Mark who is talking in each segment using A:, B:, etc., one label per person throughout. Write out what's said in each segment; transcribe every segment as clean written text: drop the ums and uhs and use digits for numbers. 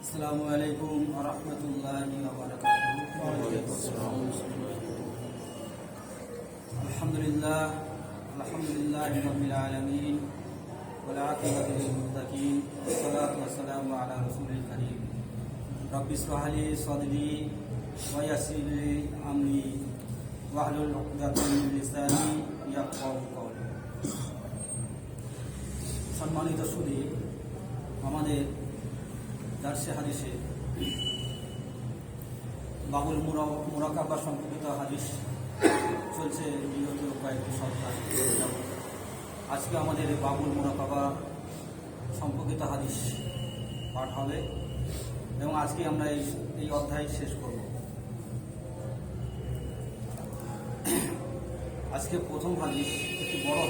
A: আসসালামু আলাইকুম ওয়া রাহমাতুল্লাহি ওয়া বারাকাতুহু। আলহামদুলিল্লাহ রাব্বিল আলামিন ওয়াল আকিবাতু লিল মুত্তাকিন ওয়াসসালাতু ওয়াসসালামু আলা রাসূলিল কারীম রাব্বি ইশরাহ লি সাদরি ওয়া ইয়াসসির লি আমরি ওয়াহলুল উকদাতাম মিন লিসানি ইয়াফকাহু কওলি। সম্মানিত সুধী, আমাদের দার্সে হাদিসে বাবুল মুরাকাবা সম্পর্কিত হাদিস চলছে বিগত কয়েকটি সপ্তাহ যাবত। আজকে আমাদের এই বাবুল মুরাকাবা সম্পর্কিত হাদিস পাঠ হবে এবং আজকে আমরা এই অধ্যায় শেষ করব। আজকে প্রথম হাদিস একটি বড়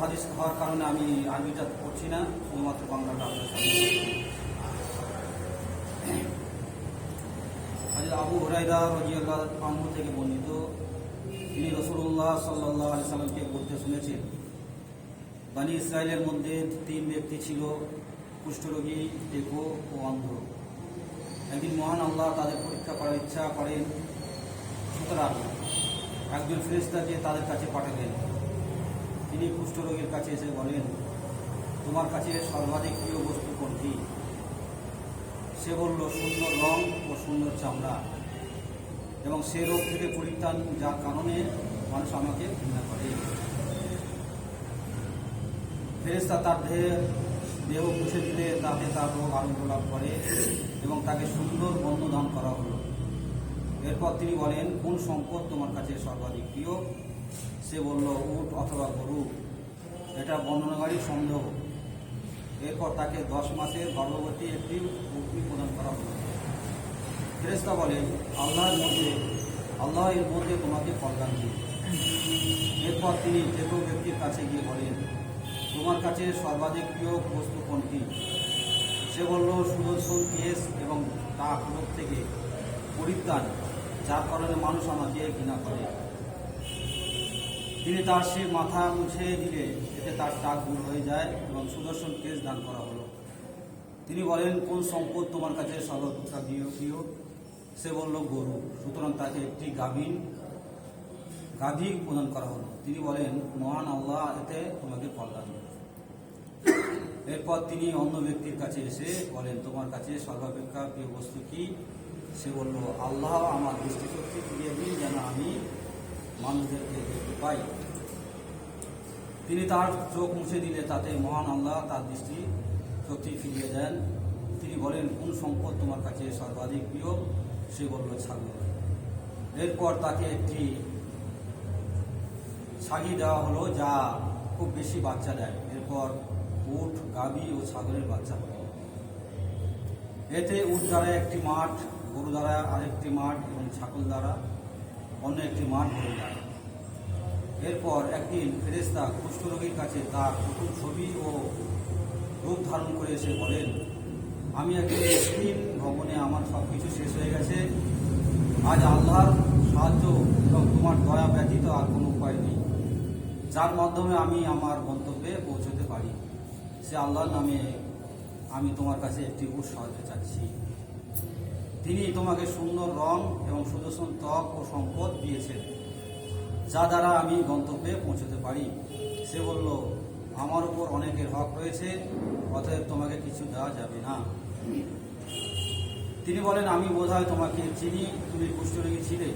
A: হাদিস হওয়ার কারণে আমি আরবিটা পড়ছি না, শুধুমাত্র বাংলাটা আপনার সামনে। হযরত আবু হুরায়রা রাদিয়াল্লাহু আনহু থেকে বর্ণিত, তিনি রাসূলুল্লাহ সাল্লাল্লাহু আলাইহি সাল্লামকে বলতে শুনেছেন, বনী ইসরাইলের মধ্যে 3 ব্যক্তি ছিল, কুষ্ঠরোগী, টেকো ও অন্ধ। একদিন মহান আল্লাহ তাদের পরীক্ষা করার ইচ্ছা করেন, সুতরাং একজন ফেরেশতাকে তাদের কাছে পাঠালেন। তিনি কুষ্ঠরোগীর কাছে এসে বলেন, তোমার কাছে সর্বাধিক প্রিয় বস্তু কোনটি? সে বলল, সুন্দর রং ও সুন্দর চামড়া এবং সে রোগ থেকে পরিত্রাণ, যার কারণে মানুষ আমাকে ঘৃণা করে। ফেরেশতা তার দেহ মুছে দিলে তাতে তার রোগ আরোগ্য লাভ করে এবং তাকে সুন্দর বর্ণ দান করা হলো। এরপর তিনি বলেন, কোন সম্পদ তোমার কাছে সর্বাধিক প্রিয়? সে বলল, উট অথবা গরু। এটা বর্ণনাকারী সন্দেহ। এরপর তাকে 10 মাসের গর্ভবতী একটি উটনি প্রদান করা হলো। ফেরেশতা বলেন, আল্লাহ এর মধ্যে তোমাকে কল্যাণ দিন। এরপর তিনি যে কোনো ব্যক্তির কাছে গিয়ে বলেন, তোমার কাছে সর্বাধিক প্রিয় বস্তু কোনটি? সে বলল, সুদর্শন কেশ এবং টাক রোগ থেকে পরিত্রাণ, যার কারণে মানুষ আমাকে ঘৃণা করে। তিনি তার সে মাথা মুছে দিলে এতে তার টাক দূর হয়ে যায় এবং সুদর্শন কেশ দান করা হলো। তিনি বলেন, কোন সম্পদ তোমার কাছে সর্বাপেক্ষা প্রিয়? সে বলল, গরু। সুতরাং তাকে একটি গাভী প্রদান করা হলো। তিনি বলেন, মহান আল্লাহ এতে তোমাকে কল্যাণ দিন। এরপর তিনি অন্য ব্যক্তির কাছে এসে বলেন, তোমার কাছে সর্বাপেক্ষা প্রিয় বস্তু কি? সে বলল, আল্লাহ আমার দৃষ্টিশক্তি ফিরিয়ে দিন, যেন আমি মানুষদেরকে দেখতে পাই। তিনি তার চোখ মুছে দিলে তাতে মহান আল্লাহ তার দৃষ্টি শক্তি ফিরিয়ে দেন। তিনি বলেন, কোন সম্পদ তোমার কাছে সর্বাধিক প্রিয়? সে বলল, ছাগল। এরপর তাকে একটি ছাগি দেওয়া হলো, যা খুব বেশি বাচ্চা দেয়। এরপর উট, গাভী ও ছাগলের বাচ্চা হলো। এতে উট দ্বারা একটি মাঠ, গরু দ্বারা আরেকটি মাঠ এবং ছাগল দ্বারা অন্য একটি মাঠ হয়ে যায়। এরপর একদিন ফেরেশতা কুষ্ঠরোগীর কাছে তার প্রথম ছবি ও রূপ ধারণ করে এসে বলেন, আমি একজন মিসকিন, ভবনে আমার সব কিছু শেষ হয়ে গেছে। আজ আল্লাহর সাহায্য এবং তোমার দয়া ব্যতীত আর কোনো উপায় নেই, যার মাধ্যমে আমি আমার গন্তব্যে পৌঁছতে পারি। সে আল্লাহর নামে আমি তোমার কাছে একটি উট সাহায্য চাচ্ছি। তিনি তোমাকে সুন্দর রং এবং সুদর্শন ত্বক ও সম্পদ দিয়েছেন, যা দ্বারা আমি গন্তব্যে পৌঁছতে পারি। সে বলল, আমার উপর অনেকের হক রয়েছে, অতএব তোমাকে কিছু দেওয়া যাবে না। তিনি বলেন, আমি বোধহয় তোমাকে চিনি, তুমি কুষ্ঠরোগী ছিলে,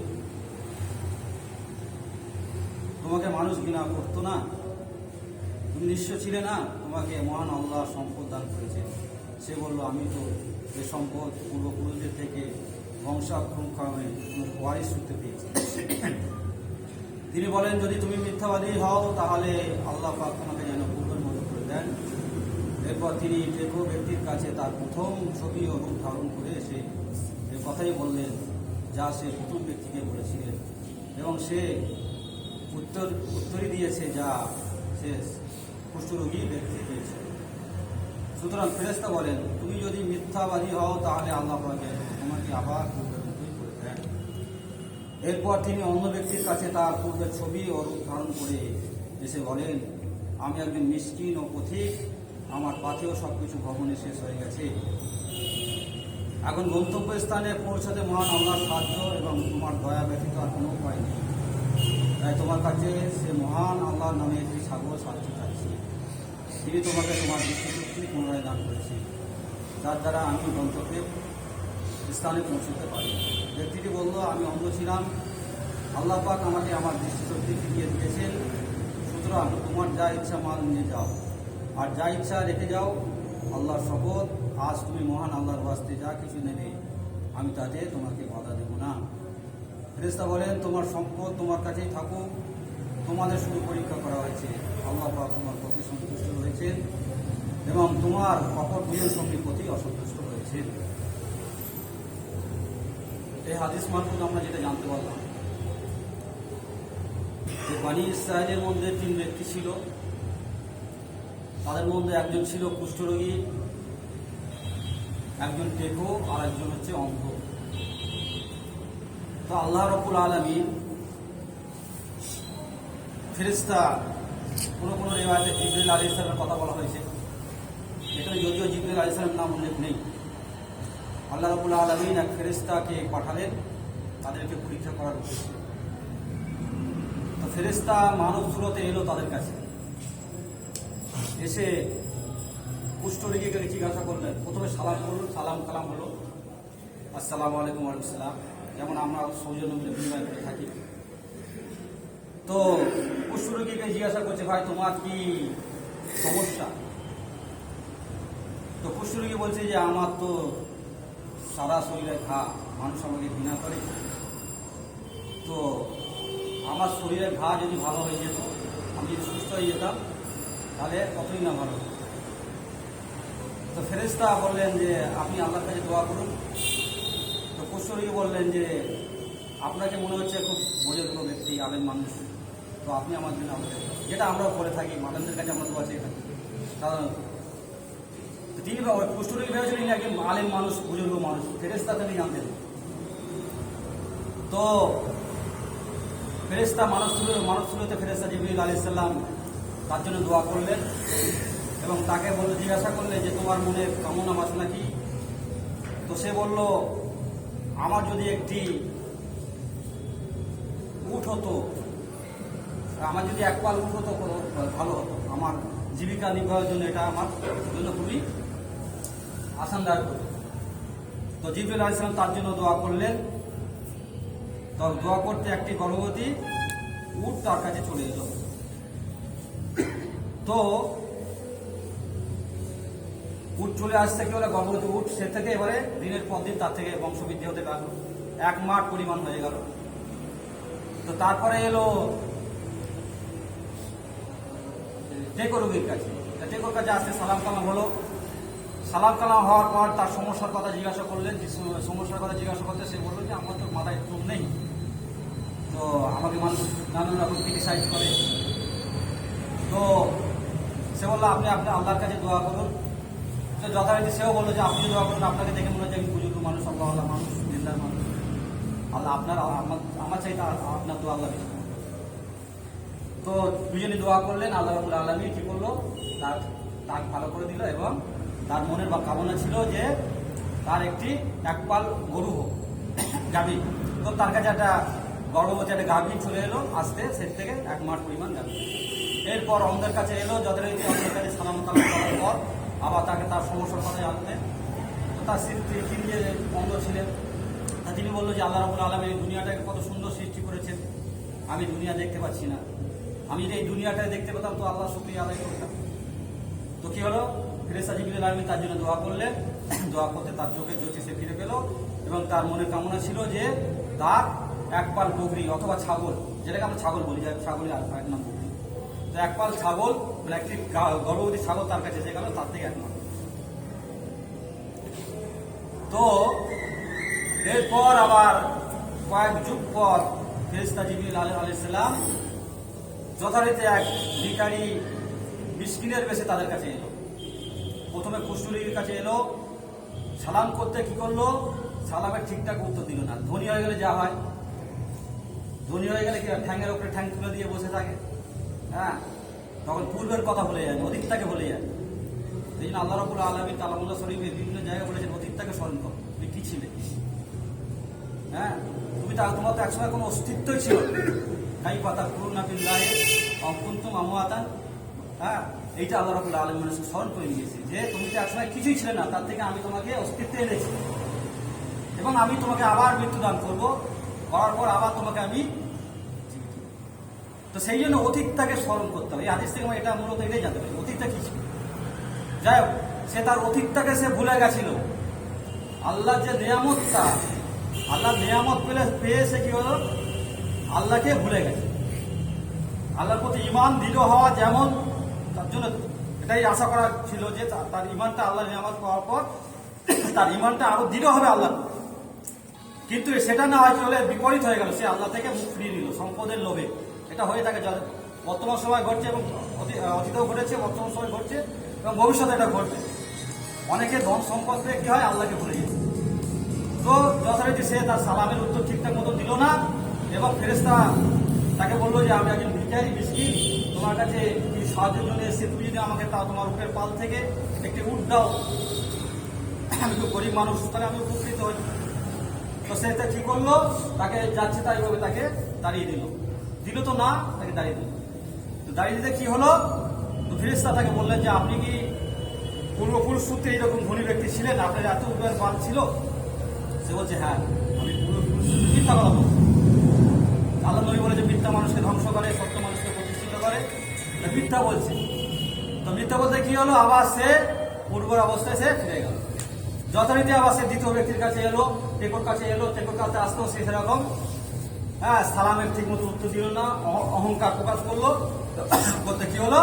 A: তোমাকে মানুষ ঘৃণা করতো না, তুমি নিঃস্ব ছিলে না, তোমাকে মহান আল্লাহ সম্পদ দান করেছে। সে বলল, আমি তো এ সম্পদ পূর্বপুরুষদের থেকে বংশাক্রমে ওয়ারিশ সূত্রে পেয়েছি। তিনি বলেন, যদি তুমি মিথ্যাবাদী হও তাহলে আল্লাহ পাক তোমাকে যেন পূর্বের মতো করে দেন। এরপর তিনি যে কোনো ব্যক্তির কাছে তার প্রথম ছবি ও রূপ ধারণ করে এসে এ কথাই বললেন, যা সে প্রথম ব্যক্তিকে বলেছিলেন, এবং সে উত্তরই দিয়েছে যা সে কুষ্ঠরোগী ব্যক্তি পেয়েছে। সুতরাং ফেরেশতা বলেন, তুমি যদি মিথ্যাবাদী হও তাহলে আল্লাহ পাক তোমাকে আবার পূর্বের মতোই করে দেন। এরপর তিনি অন্য ব্যক্তির কাছে তার পূর্বের ছবি ও রূপ ধারণ করে এসে বলেন, আমি একজন মিসকিন ও পথিক, আমার পাথেও সব কিছু ভ্রমণে শেষ হয়ে গেছে। এখন গন্তব্যস্থানে পৌঁছাতে মহান আল্লাহর সাহায্য এবং তোমার দয়া ব্যতীত আর কোনো উপায় নেই। তাই তোমার কাছে সে মহান আল্লাহর নামে একটি সাগর সাহায্য চাচ্ছি। তিনি তোমাকে তোমার দৃষ্টিশক্তি পুনরায় দান করেছেন, যার দ্বারা আমি গন্তব্যে স্থানে পৌঁছতে পারি। ব্যক্তিটি বলল, আমি অন্ধ ছিলাম, আল্লাহ পাক আমাকে আমার দৃষ্টিশক্তি ফিরিয়ে দিয়েছেন, সুতরাং তোমার যা ইচ্ছা মাল নিয়ে যাও, আর যা ইচ্ছা রেখে যাও। আল্লাহর শপথ, আজ তুমি মহান আল্লাহর ওয়াস্তে যা কিছু নেবে আমি তাতে তোমাকে বাধা দেব না। ফেরেশতা বলেন, তোমার সম্পদ তোমার কাছেই থাকুক, তোমাদের শুধু পরীক্ষা করা হয়েছে। আল্লাহ পাক তোমার প্রতি সন্তুষ্ট হয়েছেন এবং তোমার অপর দুজন সঙ্গীর প্রতি অসন্তুষ্ট হয়েছেন। এই হাদিস মারফত আমরা যেটা জানতে পারলাম যে বনী ইসরায়েলের মধ্যে 3 ব্যক্তি ছিল। তাদের মধ্যে একজন ছিল কুষ্ঠরোগী, একজন টেকো, আর একজন হচ্ছে অন্ধ। তো আল্লাহ রাব্বুল আলামিন ফেরেশতা কোনো রিওয়ায়াতে জিবরিল আলাইহিস সালামের কথা বলা হয়েছে, এখানে যদিও জিবরিল আলাইহিস সালামের নাম উল্লেখ নেই। আল্লাহ রাব্বুল আলামিন এক ফেরেশতাকে পাঠালেন তাদেরকে পরীক্ষা করার উদ্দেশ্যে। তো ফেরেশতা মানব সুরতে এলো তাদের কাছে, এসে কুষ্ঠরোগীকে জিজ্ঞাসা করলেন। প্রথমে সালাম করল, সালাম কালাম হলো, আসসালামু আলাইকুম ওয়া আলাইকুম সালাম, যেমন আমরা সৌজন্য মিলে বিনিময় করে থাকি। তো কুষ্ঠরোগীকে জিজ্ঞাসা করছে, ভাই তোমার কি সমস্যা? তো কুষ্ঠরোগী বলছে যে আমার তো সারা শরীরে ঘা, মানুষ আমাকে ঘৃণা করে। তো আমার শরীরে ঘা যদি ভালো হয়ে যেত, আমি যদি সুস্থ হয়ে যেতাম, তাহলে কতই না ভালো। তো ফেরেশতা বললেন যে আপনি আল্লাহর কাছে দোয়া করুন। তো কুষ্ঠরোগী বললেন যে আপনাকে মনে হচ্ছে খুব বুজুর্গ ব্যক্তি, আলেম মানুষ, তো আপনি আমার জন্য আমাদের, যেটা আমরাও করে থাকি, মাদানদের কাছে আমরা দোয়া চেয়ে থাকি। কারণ তিনি কুষ্ঠরোগী ভেবেছেন ইনি একজন আলেম মানুষ, বুজুর্গ মানুষ, ফেরেশতা তিনি জানতেন। তো ফেরেশতা মানব সুরতে ফেরেশতা জিবরিল আলাইহিস সালাম তার জন্য দোয়া করলেন এবং তাকে বলল, জিজ্ঞাসা করলেন যে তোমার মনে কামনা বাসনা কি? তো সে বলল, আমার যদি একটি উট হতো, আমার যদি এক পাল উট হতো ভালো হতো, আমার জীবিকা নির্বাহের জন্য এটা আমার জন্য খুবই আসানদায়ক হতো। তো জিবরিল আলাইহিস সালাম তার জন্য দোয়া করলেন। তো দোয়া করতে একটি গর্ভবতী উট তার কাছে চলে এলো। তো উট চলে আসতে কি হলো, গর্ভবতী উট, সে থেকে এবারে দিনের পর দিন তার থেকে বংশবৃদ্ধি হতে লাগলো, 1 মাঠ পরিমাণ হয়ে গেল। তো তারপরে এলো টেকো রোগীর কাছে। টেকোর কাছে আসতে সালাম কালাম হলো। সালাম কালাম হওয়ার পর তার সমস্যার কথা জিজ্ঞাসা করলেন। যে সমস্যার কথা জিজ্ঞাসা করতে সে বললো যে আমার তো মাথায় চুল নেই, তো আমাকে মানুষ নানান রকম ক্রিটিসাইজ করে। তো সে বললো আপনি আল্লাহর কাছে দোয়া করুন। তো যথারীতি সেও বললো যে আপনি দোয়া করুন, আপনাকে দেখে মনে হচ্ছে বুজুর্গ মানুষ, আল্লাহ মানুষ, দিনদার মানুষ, আল্লাহ আপনার আমার চাইতে আপনার দোয়া আল্লাহ বেশি। তো দুজনে দোয়া করলেন। আল্লাহ রাব্বুল আলামিন কি করলো, তার ভালো করে দিল এবং তার মনের বা কামনা ছিল যে তার একটি 1 পাল গরু হোক, গাভী। তো তার কাছে একটা গর্ভবতী একটা গাভী চলে এলো আসতে, সে থেকে 1 মাঠ পরিমাণ গাভী। এরপর অন্ধের কাছে এলো, যথারীতি অন্ধের কাছে সালাম কালাম করার পর আবার তাকে তার সমস্যার কথা জানতেন। তো তার তিনি যে অন্ধ ছিলেন, তা তিনি বললো যে আল্লাহ রাব্বুল আলামিন এই দুনিয়াটাকে কত সুন্দর সৃষ্টি করেছেন, আমি দুনিয়া দেখতে পাচ্ছি না, আমি যদি এই দুনিয়াটাই দেখতে পেতাম তো আল্লাহ শুকরিয়া আদায় করতাম। তো কি হলো, ফেরেশতা জিবরিল আলামিন তার জন্য দোয়া করলেন। দোয়া করতে তার চোখের জ্যোতি সে ফিরে পেল এবং তার মনের কামনা ছিল যে তার 1 পাল বকরি অথবা ছাগল, যেটাকে আমরা ছাগল বলি, ছাগলের আরেক নাম বকরি। তো 1 পাল ছাগল, মানে একটি গর্ভবতী ছাগল তার কাছে এসে গেল, তার থেকে 1 মাস। তো এরপর আবার কয়েক যুগ পর ফেরেশতা জিবরিল আলাইহিস সালাম যথারীতি এক ভিখারি মিসকিনের বেশে তাদের কাছে এলো। প্রথমে কুষ্ঠরোগীর কাছে এলো, সালাম করতে কি করলো, সালামের ঠিকঠাক উত্তর দিল না। ধনী হয়ে গেলে যা হয়, ধনী হয়ে গেলে কি ঠ্যাঙের উপরে ঠ্যাং তুলে দিয়ে বসে থাকে, হ্যাঁ, তখন পূর্বের কথা ভুলে যায়, অতীতটাকে ভুলে যায়। এই জন্য আল্লাহ রাব্বুল আলামিন কালামুল্লাহ শরীফে বিভিন্ন জায়গায় বলেছেন অতীতটাকে স্মরণ করো, তুমি কি ছিলে। হ্যাঁ, তোমার তো একসময় কোনো অস্তিত্বই ছিল না। কাইফা তাকফুরুনা বিল্লাহি ওয়া কুনতুম আমওয়াতান। হ্যাঁ, এইটা আল্লাহ রাব্বুল আলামিন মানুষকে স্মরণ করে দিয়েছে যে তুমি তো একসময় কিছুই ছিলে না, তার থেকে আমি তোমাকে অস্তিত্বে এনেছি এবং আমি তোমাকে আবার মৃত্যুদান করবো, করার পর আবার তোমাকে আমি। তো সেই জন্য অতীতটাকে স্মরণ করতে হবে। এই হাদিস থেকে আমরা এটা মূলত এটাই জানতে পারি অতীতটা কি ছিল। যাই হোক, সে তার অতীতটাকে সে ভুলে গেছিল। আল্লাহ যে নিয়ামতটা, আল্লাহ নিয়ামত পেয়ে সে কি হলো, আল্লাহকে ভুলে গেছে। আল্লাহর প্রতি ঈমান দৃঢ় হওয়া যেমন, তার জন্য এটাই আশা করা ছিল যে তার ঈমানটা আল্লাহর নিয়ামত পাওয়ার পর তার ঈমানটা আরো দৃঢ় হবে আল্লাহ। কিন্তু সেটা না হয় চলে বিপরীত হয়ে গেল, সে আল্লাহ থেকে মুখ ফিরিয়ে নিল সম্পদের লোভে। এটা হয়ে থাকে বর্তমান সময় ঘটছে এবং অতীতেও ঘটেছে, বর্তমান সময় ঘটছে এবং ভবিষ্যতে এটা ঘটবে। অনেকে ধন সম্পদ পেয়ে কি হয়, আল্লাহকে ভুলে যায়। তো যথারীতি সে তার সালামের উত্তর ঠিকঠাক মতো দিল না এবং ফেরেশতা তাকে বললো যে আমি একজন ভিখারি মিসকিন, তোমার কাছে সাহায্যের জন্য এসে তুমি যদি আমাকে তাও তোমার উটের পাল থেকে একটি উট দাও, আমি তো গরিব মানুষ, তাহলে আমি উপকৃত হই। তো সে কি করলো, তাকে যাচ্ছে তাই ভাবে তাকে দাঁড়িয়ে দিল তো না, তাকে দাঁড়িয়ে দিল। তো দাঁড়িয়ে দিতে কি হলো, তো ফেরেশতা তাকে বললেন যে আপনি কি পূর্বপুরুষ সূত্রে এইরকম ধনী ব্যক্তি ছিলেন, আপনার এত উটের পাল ছিল। সে বলছে হ্যাঁ, আমি পূর্বপুরুষ সূত্রে মিথ্যা কথা বলছি। আল্লাহ নবী বলে যে মিথ্যা মানুষকে ধ্বংস করে, সত্য মানুষকে প্রতিষ্ঠিত করে। মিথ্যা বলছে, তো মিথ্যা বলতে কি হলো, আবার সে পূর্বের অবস্থায় সে ফিরে গেল। যথারীতি আবার সে দ্বিতীয় ব্যক্তির কাছে এলো, টেকোর কাছে আসতেও সে সেরকম হ্যাঁ সালামের ঠিক মতো উত্তর দিল না, অহংকার প্রকাশ করলো। করতে কি হলো,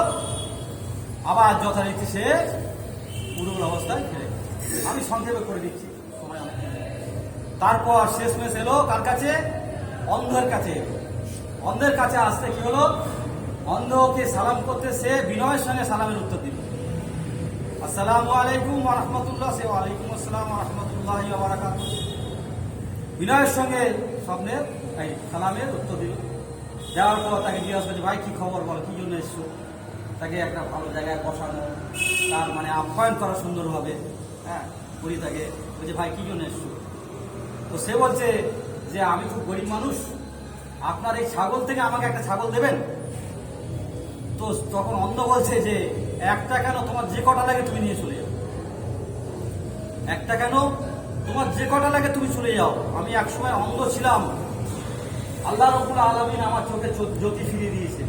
A: আবার যথারীতি সে পূর্বের অবস্থায় ফিরে গেল। আমি সংক্ষেপে করে দিচ্ছি, সময় অনেক। তারপর শেষমেশ এলো কার কাছে, অন্ধের কাছে। অন্ধের কাছে আসতে কি হলো, অন্ধকে সালাম করতে সে বিনয়ের সঙ্গে সালামের উত্তর দিল, আসসালামু আলাইকুম ওয়া রাহমাতুল্লাহ। সে ওয়ালাইকুম আসসালাম ওয়া রাহমাতুল্লাহি ওয়া বারাকাতুহু বিনয়ের সঙ্গে সামনে সালামের উত্তর দিল। দেওয়ার পর তাকে জিজ্ঞাসা করছে, ভাই কি খবর, বল কি জন্য এসছো। তাকে একটা ভালো জায়গায় বসানো, তার মানে আপ্যায়ন করা সুন্দরভাবে, হ্যাঁ করি। তাকে বলছে ভাই কি জন্য এসছো। তো সে বলছে যে আমি খুব গরিব মানুষ, আপনার এই ছাগল থেকে আমাকে একটা ছাগল দেবেন। তো তখন অন্ধ বলছে যে একটা কেন, তোমার যে কটা লাগে তুমি নিয়ে চলে যাও। একটা কেন, তোমার যে কটা লাগে তুমি চলে যাও। আমি একসময় অন্ধ ছিলাম, আল্লাহ রাব্বুল আলামিন আমার চোখে জ্যোতি ফিরিয়ে দিয়েছে।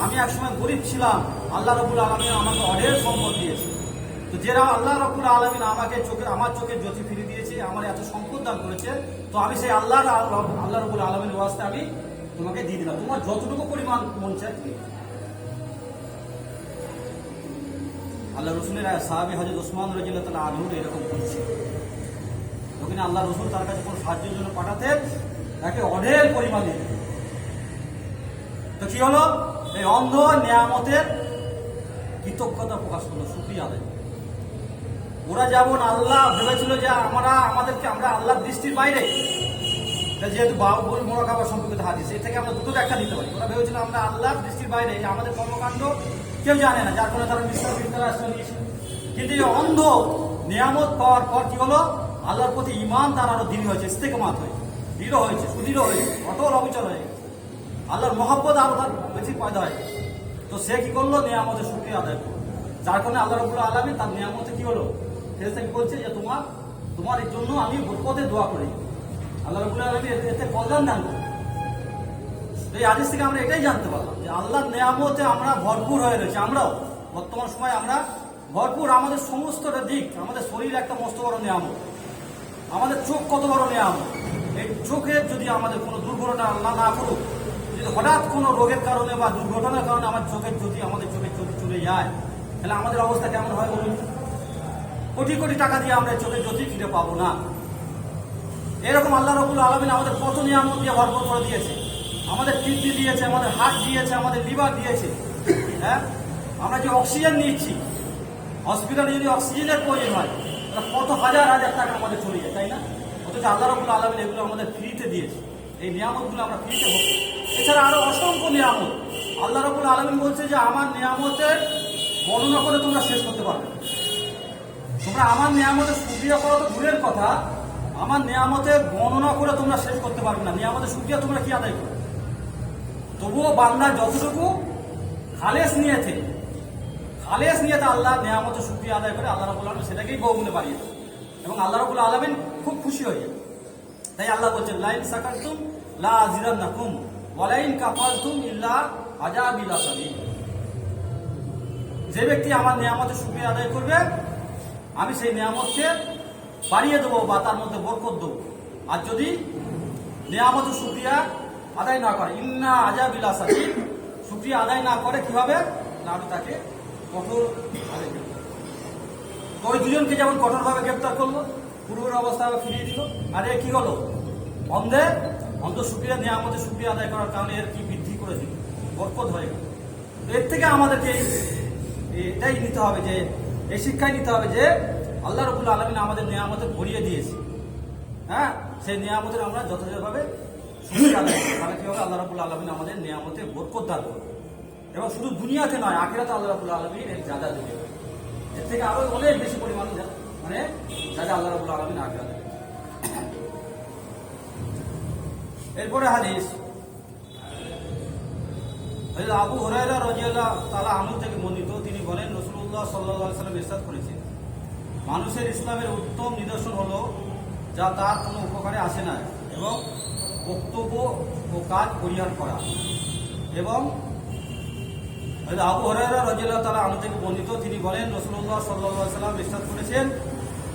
A: আমি একসময় গরিব ছিলাম, আল্লাহ রাব্বুল আলামিন আমাকে অঢেল সম্পদ দিয়েছে। তো যারা আল্লাহ রাব্বুল আলামিন আমার চোখে জ্যোতি ফিরিয়ে দিয়েছে, আমার এত সম্পদ দান করেছে, তো আমি সেই আল্লাহ রাব্বুল আলামিনের ওয়াস্তে আমি তোমাকে দিয়ে দিলাম, তোমার যতটুকু পরিমাণ মন চায়। আল্লাহ রসুলের সাহাবী হযরত ওসমান রাদিয়াল্লাহু তাআলা আনহু এরকম করছে। যখন আল্লাহ রসুল তার কাছে কোনো সাহায্যের জন্য পাঠাতেন, তাকে অঢেল পরিমাণে। তো কি হলো, এই অন্ধ নিয়ামতের কৃতজ্ঞতা প্রকাশ করলো, শুকরিয়া আদায়। ওরা যেমন আল্লাহ ভেবেছিল যে আমরা আল্লাহর দৃষ্টির বাইরে, যেহেতু বাউল মোরাকাবা সম্পর্কিত হাদিস, এই থেকে আমরা দুটো ব্যাখ্যা দিতে পারি। ওরা ভেবেছিল আমরা আল্লাহর দৃষ্টির বাইরে, আমাদের কর্মকাণ্ড কেউ জানে না, যার কারণে তারা বিশ্বাস নিয়েছিল। কিন্তু এই অন্ধ নিয়ামত পাওয়ার পর কি হলো, আল্লাহর প্রতি ঈমান তার আরো দৃঢ় হয়েছে, ইস্তেকামাত হয়েছে, দৃঢ় হয়েছে, সুদৃঢ় হয়েছে, অটল অবিচল হয়ে গেছে। আল্লাহর মহব্বত আরো তার বেশি পয়দা হয়ে গেছে। তো সে কি করলো, নিয়ামতের শুকরিয়া আদায় করলো, যার কারণে আল্লাহ রাব্বুল আলামিন তার নিয়ামতে কি হলো, ফেরেশতা কি বলছে যে তোমার এর জন্য আমি বরকতে দোয়া করি, আল্লাহ রাব্বুল আলামিন এতে কল্যাণ দান করে। এই হাদিস থেকে আমরা এটাই জানতে পারলাম যে আল্লাহর নিয়ামতে আমরা ভরপুর হয়ে রয়েছে। আমরাও বর্তমান সময় আমরা ভরপুর, আমাদের সমস্তটা দিক, আমাদের শরীর একটা মস্ত বড় নিয়ামত, আমাদের চোখ কত বড় নিয়ামত। এই চোখের যদি আমাদের কোনো দুর্ঘটনা আল্লাহ না করুক, যদি হঠাৎ কোনো রোগের কারণে বা দুর্ঘটনার কারণে আমাদের চোখের জ্যোতি চলে যায়, তাহলে আমাদের অবস্থা কেমন হয় বলুন। কোটি কোটি টাকা দিয়ে আমরা চোখের জ্যোতি ফিরে পাবো না। এরকম আল্লাহ রাব্বুল আলামিন আমাদের কত নিয়ামত দিয়ে ভরপুর করে দিয়েছে। আমাদের কিডনি দিয়েছে, আমাদের হার্ট দিয়েছে, আমাদের লিভার দিয়েছে। হ্যাঁ, আমরা যে অক্সিজেন নিচ্ছি, হসপিটালে যদি অক্সিজেনের প্রয়োজন হয়, কত হাজার হাজার টাকা আমাদের চলে যায়, তাই না? অথচ আল্লাহ রাব্বুল আলামিন এগুলো আমাদের ফ্রিতে দিয়েছে। এই নিয়ামতগুলো আমরা ফ্রিতে ভোগ। এছাড়া আরো অসংখ্য নিয়ামত। আল্লাহ রাব্বুল আলামিন বলছে যে আমার নিয়ামতের বর্ণনা করে তোমরা শেষ করতে পারবে। তোমরা আমার নিয়ামতের শুকরিয়া করা তো দূরের কথা, আমার নিয়ামতের গণনা করে তোমরা শেষ করতে পারবে না। নিয়ামতের শুকরিয়া তোমরা কি আদায় করো? তবুও বান্দা যতটুকু খালেস নিয়েছে আল্লাহ নিয়ামতের শুকরিয়া আদায় করে আল্লাহ রাব্বুল আলামিন সেটাকেই বহুগুণে বাড়িয়ে দেয় এবং আল্লাহ রাব্বুল আলামিন খুব খুশি হয়ে যায়। তাই আল্লাহ বলছেন, লাইন সাকারতুম লা আযিদান্নাকুম ওয়া লাইন কাফারতুম ইল্লা আযাবি লাশাদীদ। যে ব্যক্তি আমার নিয়ামতের শুকরিয়া আদায় করবে আমি সেই নিয়ামতকে বাড়িয়ে দেবো বা তার মধ্যে বরকত দেবো। আর যদি নিয়ামতের শুকরিয়া আদায় না করে, ইন্না আযাবি লাশাদীদ, শুকরিয়া আদায় না করে কি হবে না, আমি তাকে কঠোর ভাবে গ্রেপ্তার করব। তো ওই দুজনকে যেমন কঠোরভাবে গ্রেপ্তার করলো, পূর্বের অবস্থায় ফিরিয়ে দিল। আর এ কি হলো, অন্ধ শুকরিয়া নিয়ামতের শুকরিয়া আদায় করার কারণে এর কি বৃদ্ধি করে দিল, বরকত হয়ে গেল। এর থেকে আমাদেরকে এটাই নিতে হবে, যে এই শিক্ষাই নিতে হবে যে আল্লাহ রাব্বুল আলামিন আমাদের নিয়ামতে ভরিয়ে দিয়েছে। হ্যাঁ, সেই নিয়ামতের আমরা যথাযথভাবে শুকরিয়া আদায় করি, তাহলে কি হবে, আল্লাহ রাব্বুল আলামিন আমাদের নিয়ামতে বরকত দান করবে এবং শুধু দুনিয়াতে নয় আখিরাতে আল্লাহ রাব্বুল আলামিন এর যাজা দেবে। এর থেকে আরো অনেক বেশি পরিমাণ মানে যাজা আল্লাহ রাব্বুল আলামিন আখিরাতে দেবে। এরপরে হাদিস আবু হুরায়রা রাদিয়াল্লাহু তাআলা আনহু থেকে বর্ণিত, তিনি বলেন রাসূলুল্লাহ সাল্লাল্লাহু আলাইহি ওয়াসাল্লাম ইরশাদ করেছেন, মানুষের ইসলামের উত্তম নিদর্শন হলো যা তার কোনো উপকারে আসে না এবং বক্তব্য ও কাজ পরিহার করা। এবং আবু হুরায়রা রাদিয়াল্লাহু তাআলা আনহু থেকে বর্ণিত, তিনি বলেন রাসূলুল্লাহ সাল্লাল্লাহু আলাইহি ওয়াসাল্লাম ইরশাদ করেছেন,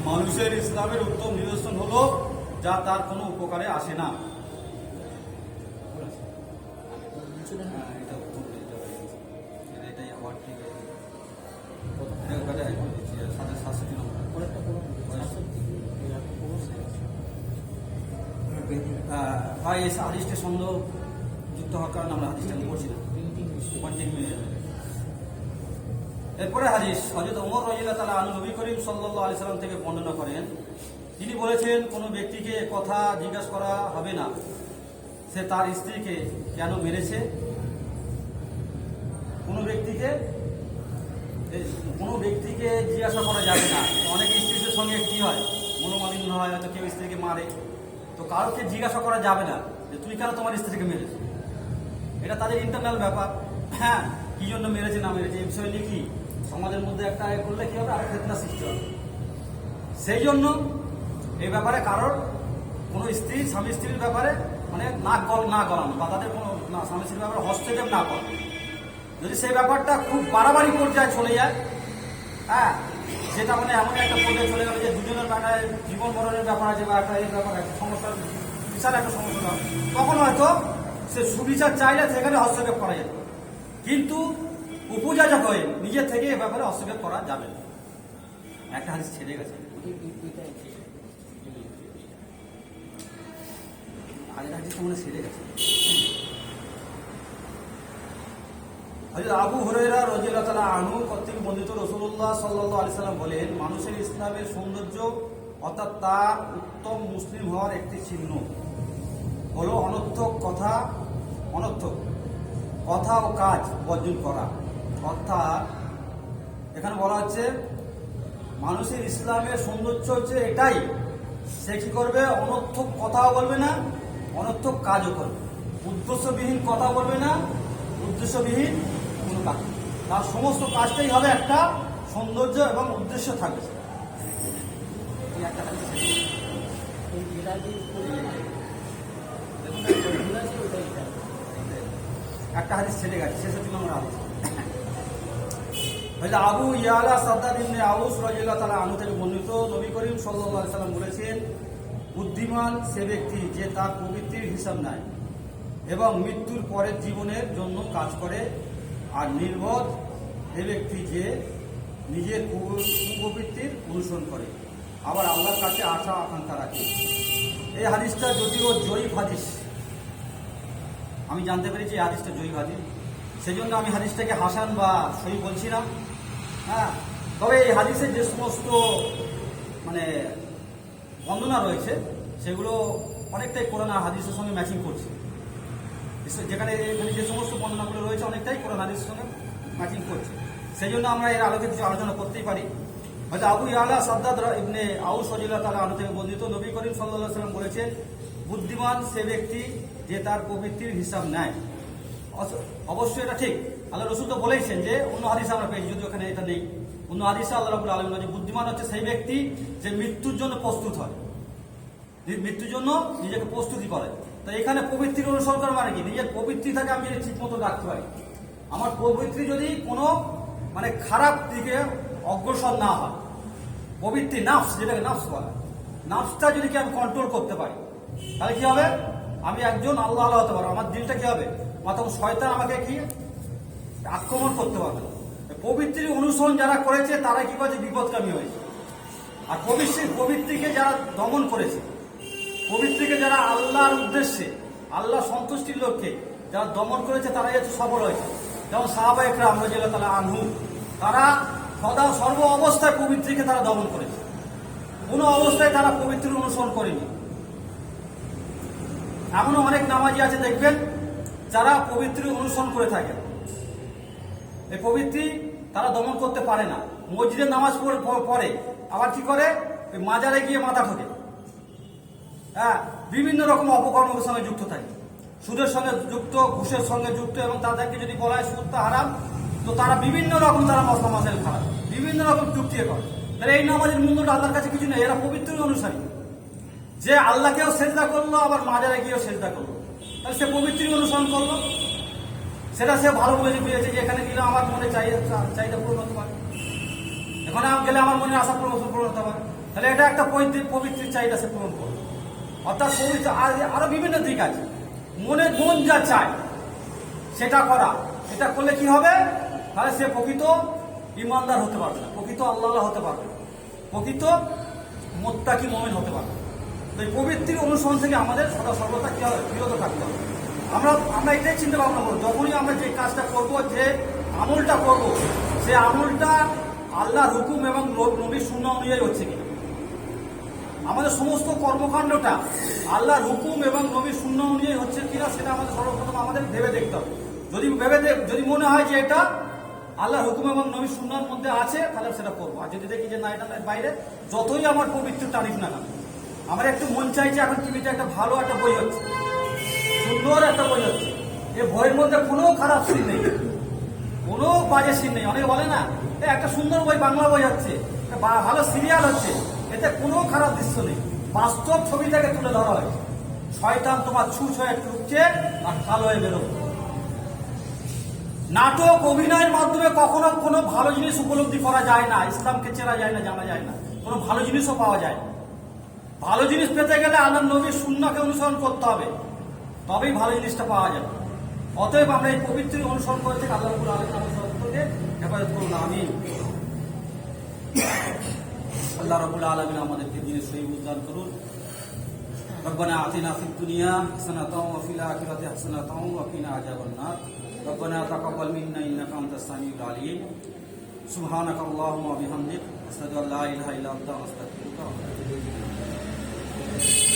A: মানুষের ইসলামের উত্তম নিদর্শন হলো যা তার কোনো উপকারে আসে না। ভাই এই হাদিসটি সন্দেহ যুক্ত হওয়ার কারণে আমরা হাদিসটা পড়ছি না। এরপরে হাদিস হযরত ওমর রাদিয়াল্লাহু তাআলা আনহু নবী করিম সাল্লাল্লাহু আলাইহি সাল্লাম থেকে বর্ণনা করেন, তিনি বলেছেন, কোনো ব্যক্তিকে কথা জিজ্ঞাসা করা হবে না সে তার স্ত্রীকে কেন মেরেছে। কোনো ব্যক্তিকে জিজ্ঞাসা করা যাবে না। অনেক স্ত্রীদের সঙ্গে কি হয়, মনোমালিন্য হয়, হয়তো কেউ স্ত্রীকে মারে, তো কারোকে জিজ্ঞাসা করা যাবে না যে তুই কেন তোমার স্ত্রীকে মেরেছিস। এটা তাদের ইন্টারনাল ব্যাপার। হ্যাঁ, কি জন্য মেরেছে না মেরেছে এই বিষয় নিয়ে কি সমাজের মধ্যে একটা করলে কি হবে, আর ফিতনা সৃষ্টি হবে। সেই জন্য এই ব্যাপারে কারোর কোনো স্বামী স্ত্রীর ব্যাপারে মানে নাক না গলানো বা তাদের কোনো স্বামী স্ত্রীর ব্যাপারে হস্তক্ষেপ না করা। যদি সেই ব্যাপারটা খুব বাড়াবাড়ি পর্যায়ে চলে যায়, হ্যাঁ, সেটা মানে এমন একটা পর্যায়ে চলে গেল যে দুজনের ব্যাপারে জীবন মরণের ব্যাপার আছে বা একটা এই ব্যাপার আছে, সমস্যা, বিশাল একটা সমস্যা হয়, তখন হয়তো সে সুবিচার চাইলে সেখানে হস্তক্ষেপ করা যেত। কিন্তু উপযাচক হয়ে নিজের থেকে এ ব্যাপারে হস্তক্ষেপ করা যাবে না। একটা হাদিস ছেড়ে গেছে, আগের হাদিসটা মনে ছেড়ে গেছে। আবু হুরায়রা রাদিয়াল্লাহু তাআলা আনহু কর্তৃক বর্ণিত, রাসূলুল্লাহ সাল্লাল্লাহু আলাইহি সাল্লাম বলেন, মানুষের ইসলামের সৌন্দর্য অর্থাৎ তার উত্তম মুসলিম হওয়ার একটি চিহ্ন হলো অনর্থক কথা ও কাজ বর্জন করা। অর্থাৎ এখানে বলা হচ্ছে মানুষের ইসলামের সৌন্দর্য হচ্ছে এটাই, সে কি করবে, অনর্থক কথাও বলবে না, অনর্থক কাজও করবে, উদ্দেশ্যবিহীন কথা বলবে না, উদ্দেশ্যবিহীন কোনো কাজ, তার সমস্ত কাজটাই হবে একটা সৌন্দর্য এবং উদ্দেশ্য থাকবে। একটা হাদিস ছেড়ে গেছে, শেষের জন্য আমরা হাদিস আবু ইয়ালা সাদ্দাদ ইবনে আউস রাদিয়াল্লাহু তাআলা আনহু থেকে বর্ণিত, নবী করিম সাল্লাল্লাহু আলাইহি সাল্লাম বলেছেন, বুদ্ধিমান সে ব্যক্তি যে তার প্রবৃত্তির হিসাব নেয় এবং মৃত্যুর পরের জীবনের জন্য কাজ করে, আর নির্বোধ সে ব্যক্তি যে নিজের কুপ্রবৃত্তির অনুসরণ করে, আবার আল্লাহর কাছে আশা আকাঙ্ক্ষা রাখে। এই হাদিসটা যদিও জয়ীফ হাদিস, আমি জানতে পেরেছি এই হাদিসটা জয়ীফ হাদিস, সেজন্য আমি হাদিসটাকে হাসান বা সহি বলছি না। হ্যাঁ, তবে এই হাদিসের যে সমস্ত মানে বর্ণনা রয়েছে সেগুলো অনেকটাই কোরআন আর হাদিসের সঙ্গে ম্যাচিং করছে। যেখানে এখানে যে সমস্ত বর্ণনাগুলো রয়েছে অনেকটাই কোরআন হাদিসের সঙ্গে ম্যাচিং করছে, সেই জন্য আমরা এর আলোকে কিছু আলোচনা করতেই পারি। হয়তো আবু ইয়ালা সাদ্দাদ ইবনে আউস রাদিয়াল্লাহু তাআলা আনহু থেকে বর্ণিত, নবী করিম সাল্লাল্লাহু আলাইহি ওয়াসাল্লাম বলেছেন, বুদ্ধিমান সে ব্যক্তি যে তার পবিত্রির হিসাব নেয়। অবশ্যই এটা ঠিক, আল্লাহ রসুল তো বলেছেন যে, অন্য হাদিসে আমরা পেয়েছি, যদি ওখানে এটা নেই, অন্য হাদিসে আল্লাহ রাব্বুল আলামিন বলেছেন বুদ্ধিমান হচ্ছে সেই ব্যক্তি যে মৃত্যুর জন্য প্রস্তুত হয়, মৃত্যুর জন্য নিজেকে প্রস্তুতি করে। তো এখানে পবিত্রির অনুসরণ করা মানে কি, নিজের পবিত্রিতাকে আমি যদি ঠিক মতো রাখতে পারি, আমার পবিত্রি যদি কোনো মানে খারাপ দিকে অগ্রসর না হয়, পবিত্রি নাফস, যেটাকে নাফস বলে, নাফসটা যদি কি আমি কন্ট্রোল করতে পারি, তাহলে কি হবে, আমি একজন আল্লাহ আল্লাহ হতে পারবো। আমার দিলটা কি হবে, তখন শয়তান আমাকে কি আক্রমণ করতে পারবে না। পবিত্রির অনুসরণ যারা করেছে তারা কি করেছে, বিপদকামী হয়েছে। আর পবিত্রীকে যারা দমন করেছে, পবিত্রীকে যারা আল্লাহর উদ্দেশ্যে, আল্লাহ সন্তুষ্টির লক্ষ্যে যারা দমন করেছে, তারাই হচ্ছে সফল হয়েছে। যেমন সাহাবা ইকরাম রাদিয়াল্লাহু তাআলা আনহু, তারা সদা সর্ব অবস্থায় পবিত্রীকে তারা দমন করেছে, কোনো অবস্থায় তারা পবিত্রীর অনুসরণ করেনি। এমনও অনেক নামাজি আছে দেখবেন যারা পবিত্রীর অনুসরণ করে থাকে, এই পবিত্রী তারা দমন করতে পারে না। মসজিদের নামাজ পড়ে আবার কি করে, ওই মাজারে গিয়ে মাথা ঠোকে, হ্যাঁ, বিভিন্ন রকম অপকর্মের সঙ্গে যুক্ত থাকে, সুদের সঙ্গে যুক্ত, ঘুষের সঙ্গে যুক্ত, এবং তাদেরকে যদি বলা হয় সুদটা হারাম, তো তারা বিভিন্ন রকম তারা মশলা মাসাইল খারাপ, বিভিন্ন রকম যুক্তি করে। তাহলে এই নামাজের মূল্যটা আল্লাহর কাছে কিছু নেই, এরা পবিত্রীর অনুসারী। যে আল্লাহকেও সেজদা করলো, আবার মাজারে গিয়েও সেজদা করলো, তাহলে সে পবিত্রীর অনুসরণ করলো। সেটা সে ভালো বুঝেছে যে এখানে গেলে আমার মনে চাহিদা পূরণ হতে পারে, এখানে গেলে আমার মনে আশা পূরণ হতে পারে, তাহলে এটা একটা পবিত্রের চাহিদা সে পূরণ করবে। অর্থাৎ পবিত্র আরো বিভিন্ন দিক আছে, মন যা চায় সেটা করা, এটা করলে কি হবে, তাহলে সে প্রকৃত ইমানদার হতে পারবে না, প্রকৃত আল্লাহ হতে পারবে না, প্রকৃত মুত্তাকি মুমিন হতে পারবে। তো এই পবিত্রের অনুসরণ থেকে আমাদের সদা সর্বদা কি হবে, বিরত থাকতে হবে। আমরা এটাই চিন্তা ভাবনা করবো, যখনই আমরা যে কাজটা করবো, যে আমলটা করবো, সে আমলটা আল্লাহর হুকুম এবং নবীর সুন্নাহ অনুযায়ী হচ্ছে কিনা। আমাদের সমস্ত কর্মকাণ্ডটা আল্লাহর হুকুম এবং নবীর সুন্নাহ অনুযায়ী হচ্ছে কিনা, সেটা আমাদের সর্বপ্রথম আমাদের ভেবে দেখতে হবে। যদি মনে হয় যে এটা আল্লাহর হুকুম এবং নবীর সুন্নাহর মধ্যে আছে, তাহলে সেটা করবো। আর যদি দেখি যে না, এটা বাইরে, যতই আমার পবিত্র তারিফ না কেন, আমার একটু মন চাইছে এখন টিভিতে একটা ভালো একটা বই হচ্ছে, সুন্দর একটা বই হচ্ছে, এই বইয়ের মধ্যে কোনো খারাপ সিন নেই, কোনো বাজে সিন নেই। অনেকে বলে না, একটা সুন্দর বই, বাংলা বই হচ্ছে, ভালো সিরিয়াল হচ্ছে, এতে কোনো খারাপ দৃশ্য নেই, বাস্তব ছবিটাকে তুলে ধরা হয়েছে। শয়তান তোমার ছুঁচ হয়ে ঢুকছে আর কালো হয়ে বেরোবে। নাটক অভিনয়ের মাধ্যমে কখনো কোনো ভালো জিনিস উপলব্ধি করা যায় না, ইসলামকে চেনা যায় না, জানা যায় না, কোনো ভালো জিনিসও পাওয়া যায় না। ভালো জিনিস পেতে গেলে আল্লাহর নবীর সুন্নাহকে অনুসরণ করতে হবে, তবেই ভালো জিনিসটা পাওয়া যাবে। অতএব আমরা এই পবিত্র অনুসরণ করে থেকে আল্লাহ রাব্বুল আলামিন আমাদেরকে হেফাজত করুন, আমিন। আল্লাহ রাব্বুল আলামিন আমাদেরকে দিনের সহি বুঝদান করুন। রব্বানা আতিনা ফিদ দুনিয়া হাসানাতাও ওয়া ফিল আখিরাতি হাসানাতাও ওয়া কিনা আযাবান্নার। রব্বানা তাকাব্বাল মিন্না ইন্নাকা আনতাস সামিউল আলিম। সুবহানাকা আল্লাহুম্মা ওয়া বিহামদিক, আশহাদু আল্লা ইলাহা ইল্লা আনতা, আস্তাগফিরুকা ওয়া আতুবু ইলাইক।